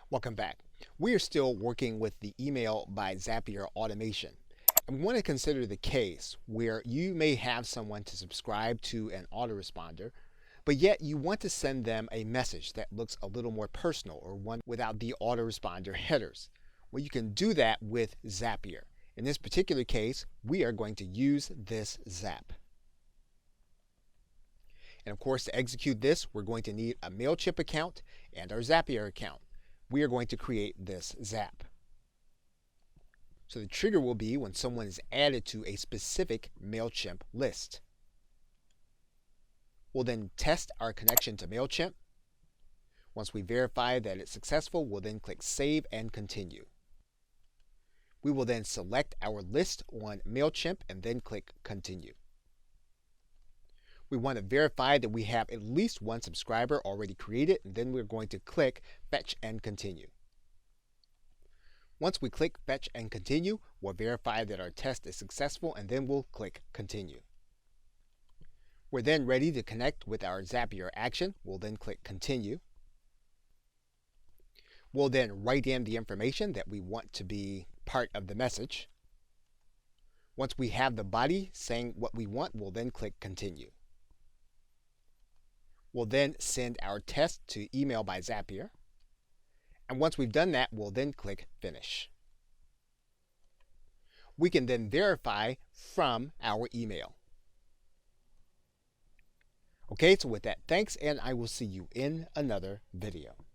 Welcome back. We are still working with the email by Zapier automation. And we want to consider the case where you may have someone to subscribe to an autoresponder, but yet you want to send them a message that looks a little more personal or one without the autoresponder headers. Well, you can do that with Zapier. In this particular case, we are going to use this Zap. And of course, to execute this, we're going to need a MailChimp account and our Zapier account. We are going to create this Zap. So the trigger will be when someone is added to a specific MailChimp list. We'll then test our connection to MailChimp. Once we verify that it's successful, we'll then click Save and Continue. We will then select our list on MailChimp and then click Continue. We want to verify that we have at least one subscriber already created, and then we're going to click Fetch and Continue. Once we click Fetch and Continue, we'll verify that our test is successful, and then we'll click Continue. We're then ready to connect with our Zapier action. We'll then click Continue. We'll then write in the information that we want to be part of the message. Once we have the body saying what we want, we'll then click Continue. We'll then send our test to email by Zapier. And once we've done that, we'll then click Finish. We can then verify from our email. Okay, so with that, thanks, and I will see you in another video.